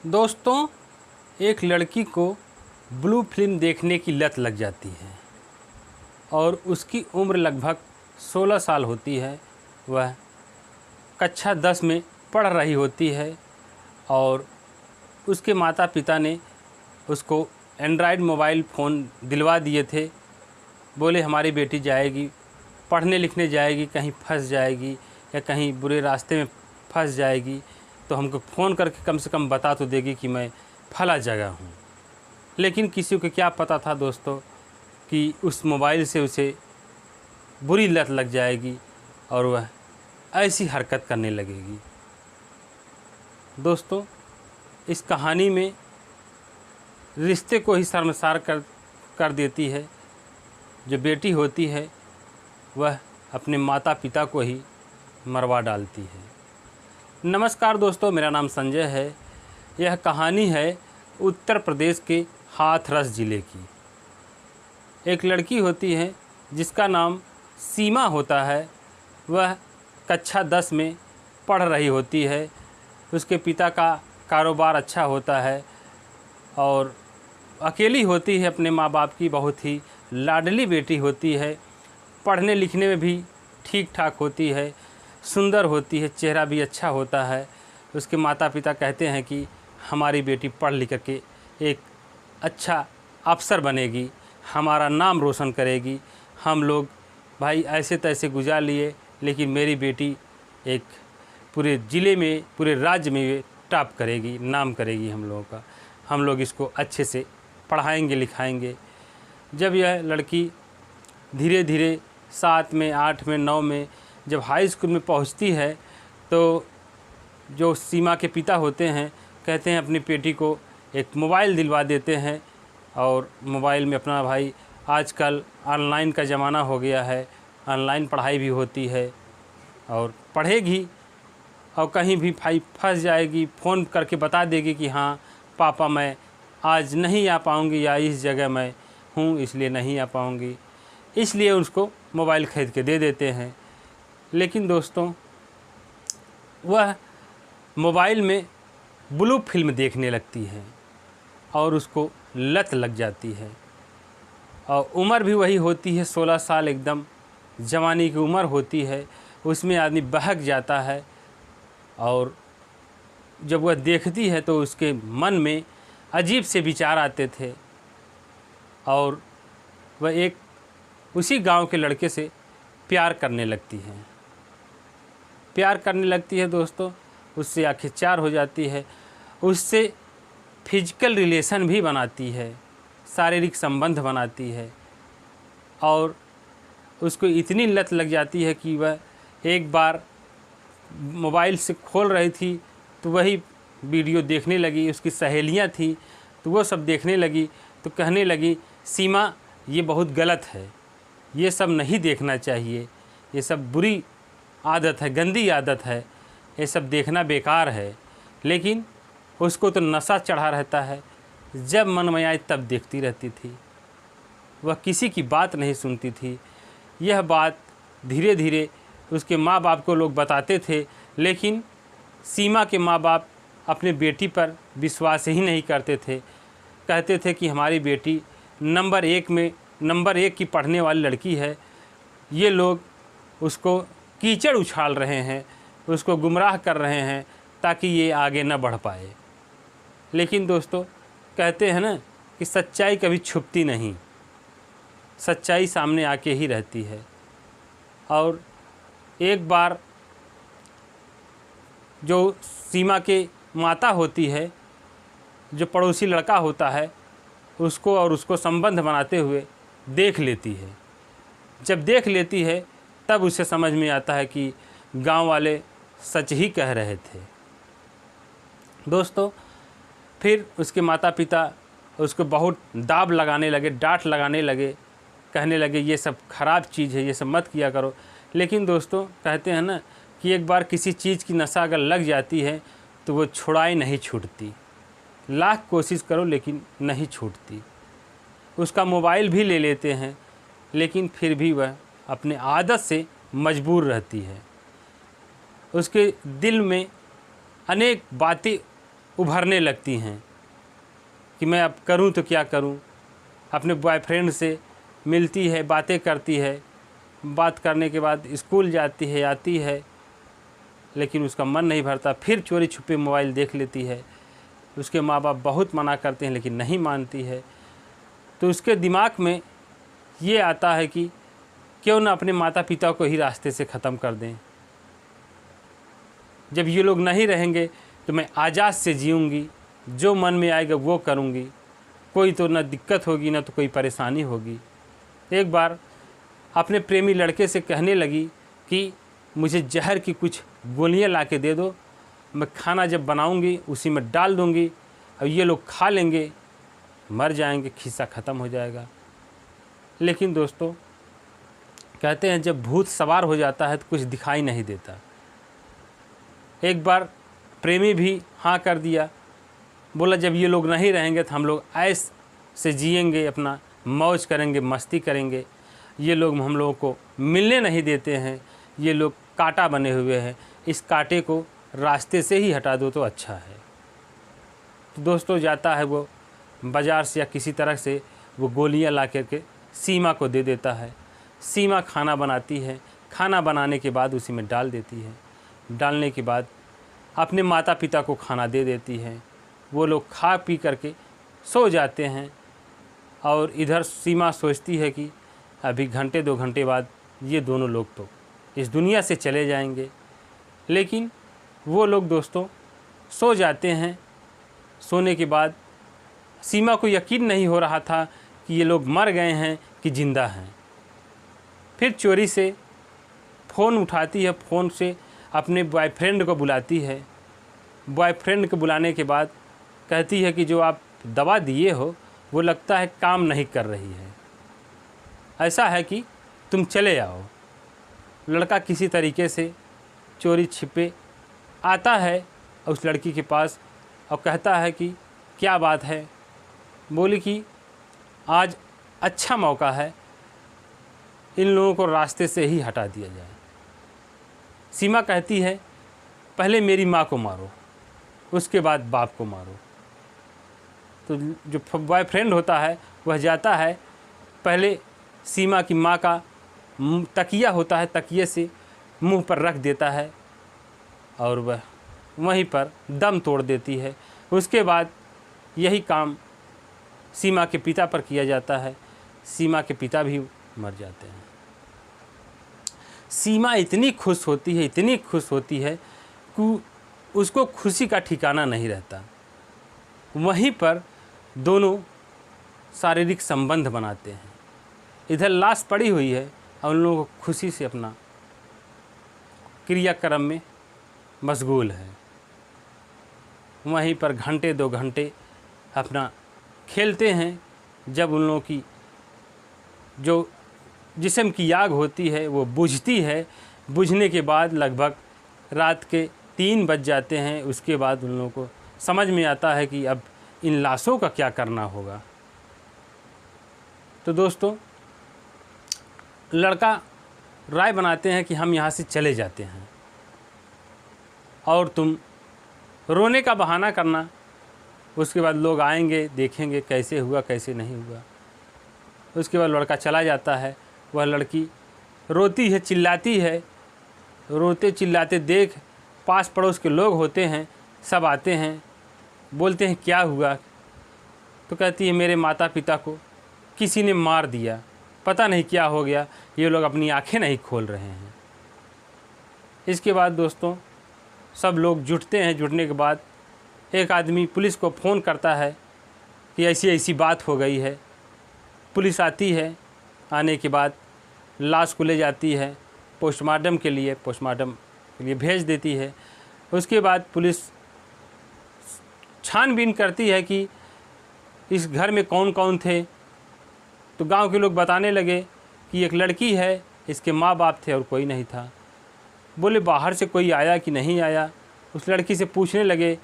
दोस्तों, एक लड़की को ब्लू फिल्म देखने की लत लग जाती है और उसकी उम्र लगभग 16 साल होती है। वह कक्षा 10 में पढ़ रही होती है और उसके माता पिता ने उसको एंड्रॉयड मोबाइल फ़ोन दिलवा दिए थे। बोले हमारी बेटी जाएगी, पढ़ने लिखने जाएगी, कहीं फंस जाएगी या कहीं बुरे रास्ते में फंस जाएगी तो हमको फ़ोन करके कम से कम बता तो देगी कि मैं फला जगह हूँ। लेकिन किसी को क्या पता था दोस्तों कि उस मोबाइल से उसे बुरी लत लग जाएगी और वह ऐसी हरकत करने लगेगी। दोस्तों, इस कहानी में रिश्ते को ही शर्मसार कर देती है। जो बेटी होती है वह अपने माता पिता को ही मरवा डालती है। नमस्कार दोस्तों, मेरा नाम संजय है। यह कहानी है उत्तर प्रदेश के हाथरस ज़िले की। एक लड़की होती है जिसका नाम सीमा होता है। वह कक्षा 10 में पढ़ रही होती है। उसके पिता का कारोबार अच्छा होता है और अकेली होती है अपने माँ बाप की, बहुत ही लाडली बेटी होती है। पढ़ने लिखने में भी ठीक ठाक होती है, सुंदर होती है, चेहरा भी अच्छा होता है। उसके माता पिता कहते हैं कि हमारी बेटी पढ़ लिख के एक अच्छा अफ़सर बनेगी, हमारा नाम रोशन करेगी। हम लोग भाई ऐसे तैसे गुजार लिए, लेकिन मेरी बेटी एक पूरे ज़िले में, पूरे राज्य में टॉप करेगी, नाम करेगी हम लोगों का। हम लोग इसको अच्छे से पढ़ाएंगे लिखाएंगे। जब यह लड़की धीरे धीरे 7 में, 8 में, 9 में जब हाई स्कूल में पहुंचती है तो जो सीमा के पिता होते हैं कहते हैं अपनी बेटी को एक मोबाइल दिलवा देते हैं। और मोबाइल में अपना भाई आजकल ऑनलाइन का ज़माना हो गया है, ऑनलाइन पढ़ाई भी होती है और पढ़ेगी और कहीं भी भाई फंस जाएगी, फ़ोन करके बता देगी कि हाँ पापा मैं आज नहीं आ पाऊँगी या इस जगह मैं हूँ इसलिए नहीं आ पाऊँगी। इसलिए उसको मोबाइल ख़रीद के दे देते हैं। लेकिन दोस्तों, वह मोबाइल में ब्लू फिल्म देखने लगती है और उसको लत लग जाती है। और उम्र भी वही होती है 16 साल, एकदम जवानी की उम्र होती है। उसमें आदमी बहक जाता है और जब वह देखती है तो उसके मन में अजीब से विचार आते थे और वह एक उसी गांव के लड़के से प्यार करने लगती है। प्यार करने लगती है दोस्तों, उससे आखिर चार हो जाती है, उससे फिजिकल रिलेशन भी बनाती है, शारीरिक संबंध बनाती है और उसको इतनी लत लग जाती है कि वह एक बार मोबाइल से खोल रही थी तो वही वीडियो देखने लगी। उसकी सहेलियां थी तो वो सब देखने लगी तो कहने लगी सीमा ये बहुत गलत है, ये सब नहीं देखना चाहिए, ये सब बुरी आदत है, गंदी आदत है, ये सब देखना बेकार है। लेकिन उसको तो नशा चढ़ा रहता है, जब मन में आए तब देखती रहती थी। वह किसी की बात नहीं सुनती थी। यह बात धीरे धीरे उसके माँ बाप को लोग बताते थे, लेकिन सीमा के माँ बाप अपने बेटी पर विश्वास ही नहीं करते थे। कहते थे कि हमारी बेटी नंबर 1 की पढ़ने वाली लड़की है, ये लोग उसको कीचड़ उछाल रहे हैं, उसको गुमराह कर रहे हैं ताकि ये आगे न बढ़ पाए। लेकिन दोस्तों, कहते हैं ना कि सच्चाई कभी छुपती नहीं, सच्चाई सामने आके ही रहती है। और एक बार जो सीमा के माता होती है, जो पड़ोसी लड़का होता है, उसको और उसको संबंध बनाते हुए देख लेती है। जब देख लेती है तब उसे समझ में आता है कि गांव वाले सच ही कह रहे थे। दोस्तों, फिर उसके माता पिता उसको बहुत दाब लगाने लगे, डांट लगाने लगे, कहने लगे ये सब ख़राब चीज़ है, ये सब मत किया करो। लेकिन दोस्तों, कहते हैं ना कि एक बार किसी चीज़ की नशा अगर लग जाती है तो वो छुड़ाई नहीं छूटती, लाख कोशिश करो लेकिन नहीं छूटती। उसका मोबाइल भी ले लेते हैं लेकिन फिर भी वह अपने आदत से मजबूर रहती है। उसके दिल में अनेक बातें उभरने लगती हैं कि मैं अब करूं तो क्या करूं। अपने बॉयफ्रेंड से मिलती है, बातें करती है, बात करने के बाद स्कूल जाती है, आती है, लेकिन उसका मन नहीं भरता, फिर चोरी छुपे मोबाइल देख लेती है। उसके माँ बाप बहुत मना करते हैं लेकिन नहीं मानती है। तो उसके दिमाग में ये आता है कि क्यों ना अपने माता पिता को ही रास्ते से ख़त्म कर दें। जब ये लोग नहीं रहेंगे तो मैं आज़ाद से जीऊँगी, जो मन में आएगा वो करूँगी, कोई तो ना दिक्कत होगी ना तो कोई परेशानी होगी। एक बार अपने प्रेमी लड़के से कहने लगी कि मुझे जहर की कुछ गोलियां ला के दे दो, मैं खाना जब बनाऊंगी उसी में डाल दूंगी और ये लोग खा लेंगे, मर जाएंगे, खिस्सा ख़त्म हो जाएगा। लेकिन दोस्तों कहते हैं जब भूत सवार हो जाता है तो कुछ दिखाई नहीं देता। एक बार प्रेमी भी हाँ कर दिया, बोला जब ये लोग नहीं रहेंगे तो हम लोग ऐश से जिएंगे, अपना मौज करेंगे, मस्ती करेंगे। ये लोग हम लोगों को मिलने नहीं देते हैं, ये लोग कांटा बने हुए हैं, इस कांटे को रास्ते से ही हटा दो तो अच्छा है। तो दोस्तों जाता है वो बाज़ार से या किसी तरह से वो गोलियां ला करके सीमा को दे देता है। सीमा खाना बनाती है, खाना बनाने के बाद उसी में डाल देती है। डालने के बाद अपने माता पिता को खाना दे देती है। वो लोग खा पी करके सो जाते हैं और इधर सीमा सोचती है कि अभी घंटे 2 घंटे बाद ये दोनों लोग तो इस दुनिया से चले जाएंगे। लेकिन वो लोग दोस्तों सो जाते हैं। सोने के बाद सीमा को यकीन नहीं हो रहा था कि ये लोग मर गए हैं कि ज़िंदा हैं। फिर चोरी से फ़ोन उठाती है, फ़ोन से अपने बॉयफ्रेंड को बुलाती है। बॉयफ्रेंड को बुलाने के बाद कहती है कि जो आप दवा दिए हो वो लगता है काम नहीं कर रही है, ऐसा है कि तुम चले आओ। लड़का किसी तरीके से चोरी छिपे आता है उस लड़की के पास और कहता है कि क्या बात है। बोली कि आज अच्छा मौका है, इन लोगों को रास्ते से ही हटा दिया जाए। सीमा कहती है पहले मेरी माँ को मारो, उसके बाद बाप को मारो। तो जो बॉयफ्रेंड होता है वह जाता है, पहले सीमा की माँ का तकिया होता है, तकिए से मुंह पर रख देता है और वह वहीं पर दम तोड़ देती है। उसके बाद यही काम सीमा के पिता पर किया जाता है। सीमा के पिता भी मर जाते हैं। सीमा इतनी खुश होती है, इतनी खुश होती है कि उसको खुशी का ठिकाना नहीं रहता। वहीं पर दोनों शारीरिक संबंध बनाते हैं। इधर लाश पड़ी हुई है और उन लोगों को खुशी से अपना क्रियाक्रम में मशगूल है। वहीं पर घंटे 2 घंटे अपना खेलते हैं। जब उन लोगों की जो जिस्म की आग होती है वो बुझती है, बुझने के बाद लगभग रात के 3 बज जाते हैं। उसके बाद उन लोगों को समझ में आता है कि अब इन लाशों का क्या करना होगा। तो दोस्तों लड़का राय बनाते हैं कि हम यहाँ से चले जाते हैं और तुम रोने का बहाना करना, उसके बाद लोग आएंगे, देखेंगे कैसे हुआ कैसे नहीं हुआ। उसके बाद लड़का चला जाता है। वह लड़की रोती है, चिल्लाती है। रोते चिल्लाते देख पास पड़ोस के लोग होते हैं, सब आते हैं, बोलते हैं क्या हुआ। तो कहती है मेरे माता पिता को किसी ने मार दिया, पता नहीं क्या हो गया, ये लोग अपनी आंखें नहीं खोल रहे हैं। इसके बाद दोस्तों सब लोग जुटते हैं। जुटने के बाद एक आदमी पुलिस को फ़ोन करता है कि ऐसी ऐसी बात हो गई है। पुलिस आती है, आने के बाद लाश को ले जाती है पोस्टमार्टम के लिए भेज देती है। उसके बाद पुलिस छानबीन करती है कि इस घर में कौन कौन थे। तो गांव के लोग बताने लगे कि एक लड़की है, इसके माँ बाप थे और कोई नहीं था। बोले बाहर से कोई आया कि नहीं आया। उस लड़की से पूछने लगे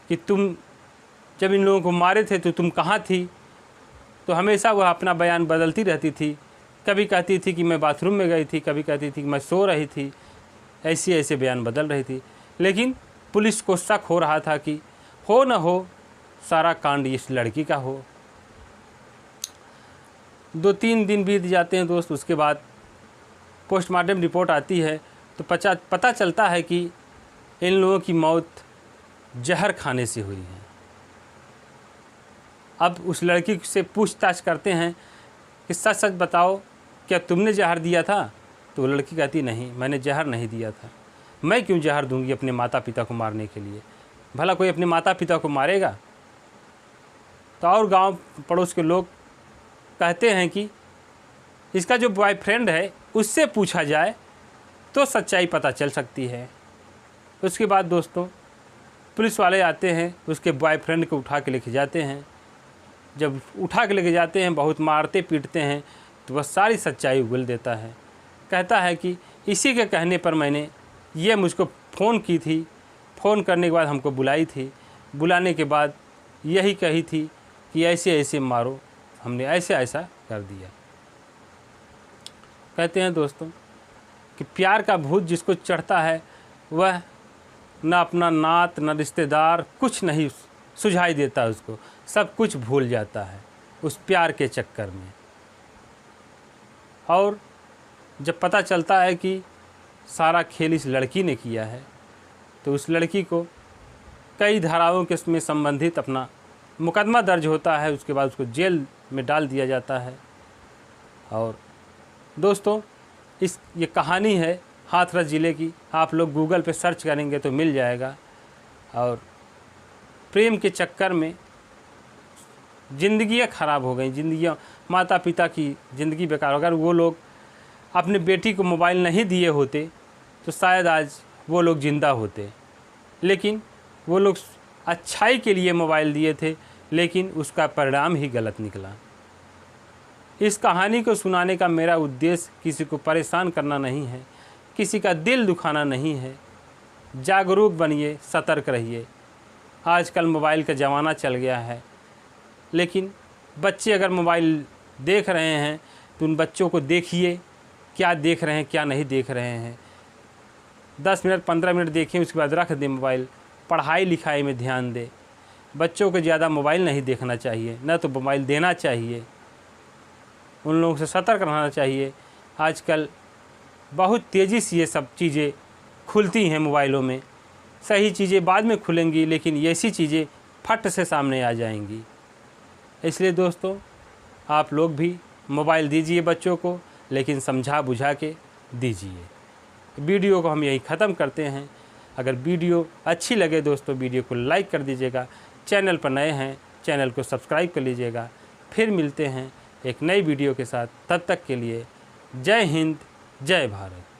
कि तुम जब इन लोगों को मारे थे तो तुम कहाँ थी। तो हमेशा वह अपना बयान बदलती रहती थी। कभी कहती थी कि मैं बाथरूम में गई थी, कभी कहती थी कि मैं सो रही थी। ऐसे बयान बदल रही थी। लेकिन पुलिस को शक हो रहा था कि हो न हो सारा कांड इस लड़की का हो। 2-3 दिन बीत जाते हैं दोस्त। उसके बाद पोस्टमार्टम रिपोर्ट आती है तो पता चलता है कि इन लोगों की मौत जहर खाने से हुई है। अब उस लड़की से पूछताछ करते हैं कि सच सच बताओ, क्या तुमने जहर दिया था? तो वो लड़की कहती नहीं, मैंने जहर नहीं दिया था। मैं क्यों जहर दूंगी अपने माता पिता को मारने के लिए? भला कोई अपने माता पिता को मारेगा? तो और गांव पड़ोस के लोग कहते हैं कि इसका जो बॉयफ्रेंड है उससे पूछा जाए तो सच्चाई पता चल सकती है। उसके बाद दोस्तों पुलिस वाले आते हैं, उसके बॉयफ्रेंड को उठा के लेके जाते हैं। जब उठा के लेके जाते हैं, बहुत मारते पीटते हैं, तो वह सारी सच्चाई उगल देता है। कहता है कि इसी के कहने पर मैंने ये मुझको फ़ोन की थी, फ़ोन करने के बाद हमको बुलाई थी, बुलाने के बाद यही कही थी कि ऐसे ऐसे मारो, हमने ऐसे ऐसा कर दिया। कहते हैं दोस्तों कि प्यार का भूत जिसको चढ़ता है वह न अपना नात न रिश्तेदार कुछ नहीं सुझाई देता, उसको सब कुछ भूल जाता है उस प्यार के चक्कर में। और जब पता चलता है कि सारा खेल इस लड़की ने किया है तो उस लड़की को कई धाराओं के में संबंधित अपना मुकदमा दर्ज होता है। उसके बाद उसको जेल में डाल दिया जाता है। और दोस्तों ये कहानी है हाथरस ज़िले की। आप लोग गूगल पे सर्च करेंगे तो मिल जाएगा। और प्रेम के चक्कर में ज़िंदगियाँ ख़राब हो गई, ज़िंदगियाँ, माता पिता की ज़िंदगी बेकार। अगर वो लोग अपने बेटी को मोबाइल नहीं दिए होते तो शायद आज वो लोग ज़िंदा होते। लेकिन वो लोग अच्छाई के लिए मोबाइल दिए थे, लेकिन उसका परिणाम ही गलत निकला। इस कहानी को सुनाने का मेरा उद्देश्य किसी को परेशान करना नहीं है, किसी का दिल दुखाना नहीं है। जागरूक बनिए, सतर्क रहिए। आजकल मोबाइल का ज़माना चल गया है, लेकिन बच्चे अगर मोबाइल देख रहे हैं तो उन बच्चों को देखिए क्या देख रहे हैं क्या नहीं देख रहे हैं। 10 मिनट 15 मिनट देखें, उसके बाद रख दें मोबाइल। पढ़ाई लिखाई में ध्यान दें। बच्चों को ज़्यादा मोबाइल नहीं देखना चाहिए, न तो मोबाइल देना चाहिए। उन लोगों से सतर्क रहना चाहिए। आजकल बहुत तेज़ी से ये सब चीज़ें खुलती हैं मोबाइलों में। सही चीज़ें बाद में खुलेंगी, लेकिन ऐसी चीज़ें फट से सामने आ जाएंगी। इसलिए दोस्तों आप लोग भी मोबाइल दीजिए बच्चों को, लेकिन समझा बुझा के दीजिए। वीडियो को हम यही ख़त्म करते हैं। अगर वीडियो अच्छी लगे दोस्तों, वीडियो को लाइक कर दीजिएगा। चैनल पर नए हैं, चैनल को सब्सक्राइब कर लीजिएगा। फिर मिलते हैं एक नई वीडियो के साथ। तब तक के लिए जय हिंद, जय भारत।